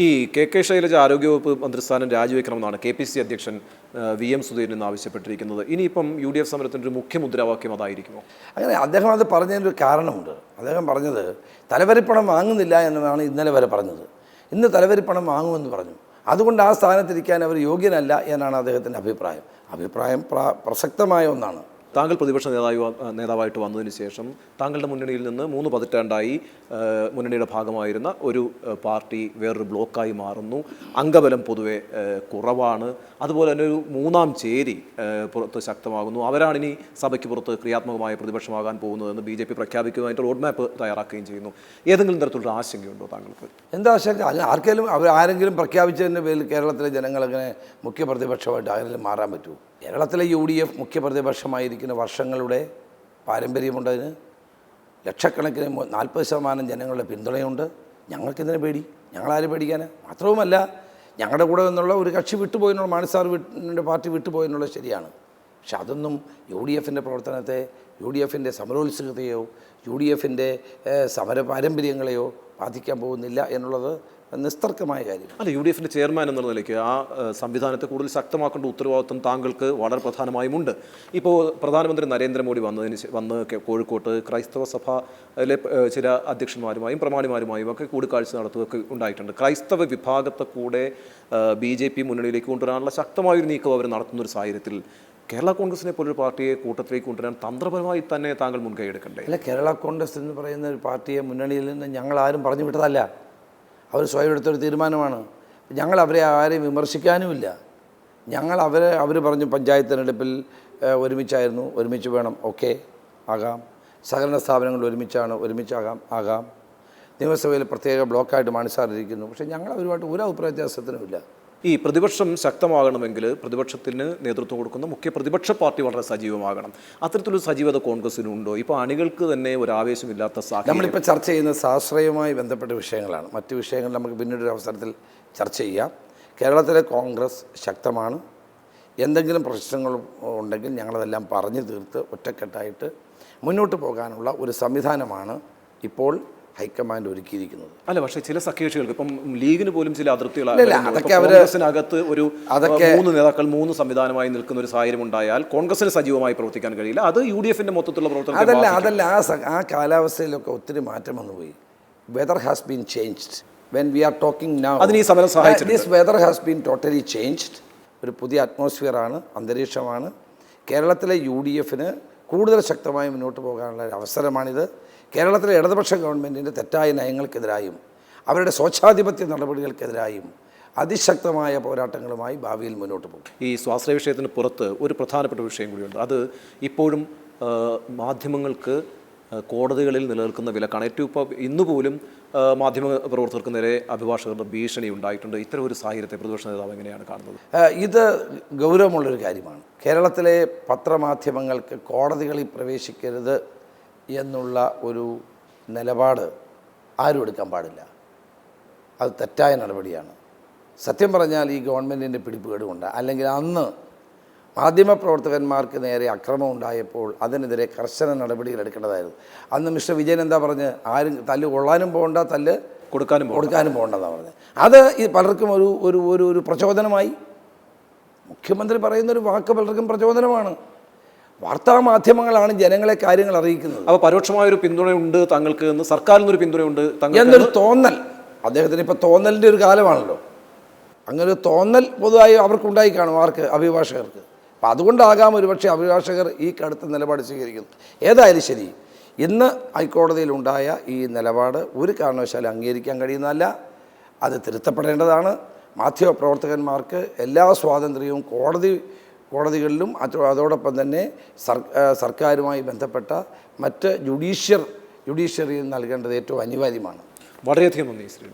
ഈ കെ ശൈലജ ആരോഗ്യവകുപ്പ് മന്ത്രിസ്ഥാനം രാജിവെക്കണമെന്നാണ് KPCC അധ്യക്ഷൻ VM സുധീരൻ ഇന്ന് ആവശ്യപ്പെട്ടിരിക്കുന്നത്. ഇനിയിപ്പം UDF സമരത്തിൻ്റെ ഒരു മുഖ്യ മുദ്രാവാക്യം അതായിരിക്കുമോ? അങ്ങനെ അദ്ദേഹം അത് പറഞ്ഞതിൻ്റെ ഒരു കാരണമുണ്ട്. അദ്ദേഹം പറഞ്ഞത് തലവരിപ്പണം വാങ്ങുന്നില്ല എന്നാണ് ഇന്നലെ വരെ പറഞ്ഞത്. ഇന്ന് തലവരിപ്പണം വാങ്ങുമെന്ന് പറഞ്ഞു. അതുകൊണ്ട് ആ സ്ഥാനത്തിരിക്കാൻ അവർ യോഗ്യനല്ല എന്നാണ് അദ്ദേഹത്തിൻ്റെ അഭിപ്രായം പ്രസക്തമായ ഒന്നാണ്. താങ്കൾ പ്രതിപക്ഷ നേതാവായിട്ട് വന്നതിന് ശേഷം താങ്കളുടെ മുന്നണിയിൽ നിന്ന് 3 പതിറ്റാണ്ടായി മുന്നണിയുടെ ഭാഗമായിരുന്ന ഒരു പാർട്ടി വേറൊരു ബ്ലോക്കായി മാറുന്നു. അംഗബലം പൊതുവെ കുറവാണ്. അതുപോലെ തന്നെ ഒരു മൂന്നാം ചേരി പുറത്ത് ശക്തമാകുന്നു. അവരാണ് ഇനി സഭയ്ക്ക് പുറത്ത് ക്രിയാത്മകമായ പ്രതിപക്ഷമാകാൻ പോകുന്നതെന്ന് BJP പ്രഖ്യാപിക്കുകയായിട്ട് റോഡ് മാപ്പ് തയ്യാറാക്കുകയും ചെയ്യുന്നു. ഏതെങ്കിലും തരത്തിലുള്ള ആശങ്കയുണ്ടോ താങ്കൾക്ക്? എന്താ ആശങ്ക? ആരെങ്കിലും പ്രഖ്യാപിച്ചതിൻ്റെ പേരിൽ കേരളത്തിലെ ജനങ്ങളങ്ങനെ മുഖ്യ പ്രതിപക്ഷമായിട്ട് ആരെങ്കിലും മാറാൻ പറ്റുമോ? കേരളത്തിലെ UDF മുഖ്യ പ്രതിപക്ഷമായിരിക്കുന്ന വർഷങ്ങളുടെ പാരമ്പര്യമുണ്ടതിന്. ലക്ഷക്കണക്കിന് 40% ജനങ്ങളുടെ പിന്തുണയുണ്ട്. ഞങ്ങൾക്കെന്തിനു പേടി? ഞങ്ങളാരും പേടിക്കാനാണ്? മാത്രവുമല്ല, ഞങ്ങളുടെ കൂടെ നിന്നുള്ള ഒരു കക്ഷി വിട്ടുപോയെന്നുള്ള മാണിസാറിൻ്റെ പാർട്ടി വിട്ടുപോയെന്നുള്ളത് ശരിയാണ്. പക്ഷെ അതൊന്നും UDFൻ്റെ പ്രവർത്തനത്തെ, UDFൻ്റെ സമരോത്സുകതയോ UDFൻ്റെ സമര പാരമ്പര്യങ്ങളെയോ ബാധിക്കാൻ പോകുന്നില്ല എന്നുള്ളത് നിസ്തർക്കമായ കാര്യം. അല്ല, UDFൻ്റെ ചെയർമാൻ എന്ന നിലയ്ക്ക് ആ സംവിധാനത്തെ കൂടുതൽ ശക്തമാക്കേണ്ട ഉത്തരവാദിത്വം താങ്കൾക്ക് വളരെ പ്രധാനമായുമുണ്ട്. ഇപ്പോൾ പ്രധാനമന്ത്രി നരേന്ദ്രമോദി വന്ന് കോഴിക്കോട്ട് ക്രൈസ്തവ സഭയിലെ ചില അധ്യക്ഷന്മാരുമായും പ്രമാണിമാരുമായും ഒക്കെ കൂടിക്കാഴ്ച നടത്തുകയൊക്കെ ഉണ്ടായിട്ടുണ്ട്. ക്രൈസ്തവ വിഭാഗത്തെ കൂടെ BJP മുന്നണിയിലേക്ക് കൊണ്ടുവരാനുള്ള ശക്തമായൊരു നീക്കം അവർ നടത്തുന്നൊരു സാഹചര്യത്തിൽ കേരള കോൺഗ്രസിനെ പോലൊരു പാർട്ടിയെ കൂട്ടത്തിലേക്ക് കൊണ്ടുവരാൻ തന്ത്രപരമായി തന്നെ താങ്കൾ മുൻകൈ എടുക്കണ്ടേ? അല്ല, കേരള കോൺഗ്രസ് എന്ന് പറയുന്ന ഒരു പാർട്ടിയെ മുന്നണിയിൽ നിന്ന് ഞങ്ങളാരും പറഞ്ഞു വിട്ടതല്ല. അവർ സ്വയം എടുത്തൊരു തീരുമാനമാണ്. ഞങ്ങൾ അവരെ ആരെയും വിമർശിക്കാനുമില്ല. അവർ പറഞ്ഞു പഞ്ചായത്ത് തിരഞ്ഞെടുപ്പിൽ ഒരുമിച്ചായിരുന്നു, ഒരുമിച്ച് വേണം, ഓക്കെ ആകാം. സഹകരണ സ്ഥാപനങ്ങൾ ഒരുമിച്ചാകാം. നിയമസഭയിൽ പ്രത്യേക ബ്ലോക്കായിട്ട് മാണിസാറിയിരിക്കുന്നു. പക്ഷേ ഞങ്ങൾ അവരുമായിട്ട് ഒരു അഭിപ്രായ വ്യത്യാസത്തിനുമില്ല. ഈ പ്രതിപക്ഷം ശക്തമാകണമെങ്കിൽ പ്രതിപക്ഷത്തിന് നേതൃത്വം കൊടുക്കുന്ന മുഖ്യ പ്രതിപക്ഷ പാർട്ടി വളരെ സജീവമാകണം. അത്തരത്തിലൊരു സജീവത കോൺഗ്രസിനുണ്ടോ? ഇപ്പോൾ അണികൾക്ക് തന്നെ ഒരു ആവേശമില്ലാത്ത സാഹചര്യം. നമ്മളിപ്പോൾ ചർച്ച ചെയ്യുന്ന സ്വാശ്രയവുമായി ബന്ധപ്പെട്ട വിഷയങ്ങളാണ്. മറ്റ് വിഷയങ്ങൾ നമുക്ക് പിന്നീടൊരു അവസരത്തിൽ ചർച്ച ചെയ്യാം. കേരളത്തിലെ കോൺഗ്രസ് ശക്തമാണ്. എന്തെങ്കിലും പ്രശ്നങ്ങൾ ഉണ്ടെങ്കിൽ ഞങ്ങളതെല്ലാം പറഞ്ഞു തീർത്ത് ഒറ്റക്കെട്ടായിട്ട് മുന്നോട്ട് പോകാനുള്ള ഒരു സംവിധാനമാണ് ഇപ്പോൾ ഹൈക്കമാൻഡ് ഒരുക്കിയിരിക്കുന്നത്. അല്ല, പക്ഷേ ചില സഖ്യകക്ഷികൾക്ക് ഇപ്പം ലീഗിന് പോലും ചില അതിർത്തികളകത്ത് ഒരു 3 നേതാക്കൾ 3 സംവിധാനമായി നിൽക്കുന്ന ഒരു സാഹചര്യം ഉണ്ടായാൽ കോൺഗ്രസിന് സജീവമായി പ്രവർത്തിക്കാൻ കഴിയില്ല. അത് UDFന്റെ മൊത്തത്തിലുള്ള പ്രവർത്തനം അതല്ല ആ കാലാവസ്ഥയിലൊക്കെ ഒത്തിരി മാറ്റം വന്നുപോയി. Weather has been changed when we are talking now. അതിന് ഈ സമരം സഹായിച്ചു. This weather has been totally changed. ഒരു പുതിയ അറ്റ്മോസ്ഫിയറാണ്, അന്തരീക്ഷമാണ്. കേരളത്തിലെ UDFന് കൂടുതൽ ശക്തമായി മുന്നോട്ട് പോകാനുള്ള ഒരു അവസരമാണിത്. കേരളത്തിലെ ഇടതുപക്ഷ ഗവൺമെൻറ്റിൻ്റെ തെറ്റായ നയങ്ങൾക്കെതിരായും അവരുടെ സ്വച്ഛാധിപത്യ നടപടികൾക്കെതിരായും അതിശക്തമായ പോരാട്ടങ്ങളുമായി ഭാവിയിൽ മുന്നോട്ട് പോകും. ഈ സ്വാശ്രയ വിഷയത്തിന് പുറത്ത് ഒരു പ്രധാനപ്പെട്ട വിഷയം കൂടിയുണ്ട്. അത് ഇപ്പോഴും മാധ്യമങ്ങൾക്ക് കോടതികളിൽ നിലനിൽക്കുന്ന വിലക്കാണ്. ഏറ്റവും ഇപ്പോൾ ഇന്നുപോലും മാധ്യമ പ്രവർത്തകർക്ക് നേരെ അഭിഭാഷകരുടെ ഭീഷണി ഉണ്ടായിട്ടുണ്ട്. ഇത്തരം ഒരു സാഹചര്യത്തെ പ്രതിപക്ഷ നേതാവ് എങ്ങനെയാണ് കാണുന്നത്? ഇത് ഗൗരവമുള്ളൊരു കാര്യമാണ്. കേരളത്തിലെ പത്രമാധ്യമങ്ങൾക്ക് കോടതികളിൽ പ്രവേശിക്കരുത് എന്നുള്ള ഒരു നിലപാട് ആരും എടുക്കാൻ പാടില്ല. അത് തെറ്റായ നടപടിയാണ്. സത്യം പറഞ്ഞാൽ ഈ ഗവൺമെൻറ്റിൻ്റെ പിടിപ്പുകേടുകൊണ്ട്, അല്ലെങ്കിൽ അന്ന് മാധ്യമപ്രവർത്തകന്മാർക്ക് നേരെ അക്രമം ഉണ്ടായപ്പോൾ അതിനെതിരെ കർശന നടപടികൾ എടുക്കേണ്ടതായിരുന്നു. അന്ന് മിസ്റ്റർ വിജയൻ എന്താ പറഞ്ഞ്, ആരും തല്ല് കൊള്ളാനും പോകണ്ട, തല്ല് കൊടുക്കാനും പോകണ്ടെന്നാണ് പറഞ്ഞത്. അത് ഈ പലർക്കും ഒരു പ്രചോദനമായി. മുഖ്യമന്ത്രി പറയുന്നൊരു വാക്ക് പലർക്കും പ്രചോദനമാണ്. വാർത്താമാധ്യമങ്ങളാണ് ജനങ്ങളെ കാര്യങ്ങൾ അറിയിക്കുന്നത്. അപ്പോൾ പരോക്ഷമായൊരു പിന്തുണയുണ്ട് താങ്കൾക്ക് എന്ന്, സർക്കാരിൽ നിന്നൊരു പിന്തുണയുണ്ട് എന്നൊരു തോന്നൽ അദ്ദേഹത്തിന്. ഇപ്പോൾ തോന്നലിൻ്റെ ഒരു കാലമാണല്ലോ. അങ്ങനെ ഒരു തോന്നൽ പൊതുവായി അവർക്കുണ്ടായി കാണും, അഭിഭാഷകർക്ക്. അപ്പോൾ അതുകൊണ്ടാകാം ഒരുപക്ഷെ അഭിഭാഷകർ ഈ കടുത്ത നിലപാട് സ്വീകരിക്കുന്നത്. ഏതായാലും ശരി, ഇന്ന് ഹൈക്കോടതിയിലുണ്ടായ ഈ നിലപാട് ഒരു കാരണവശാലും അംഗീകരിക്കാൻ കഴിയുന്നതല്ല. അത് തിരുത്തപ്പെടേണ്ടതാണ്. മാധ്യമപ്രവർത്തകന്മാർക്ക് എല്ലാ സ്വാതന്ത്ര്യവും കോടതികളിലും അതോടൊപ്പം തന്നെ സർക്കാരുമായി ബന്ധപ്പെട്ട മറ്റ് ജുഡീഷ്യറിയിൽ നൽകേണ്ടത് ഏറ്റവും അനിവാര്യമാണ്. വളരെയധികം നന്ദി ശ്രീ.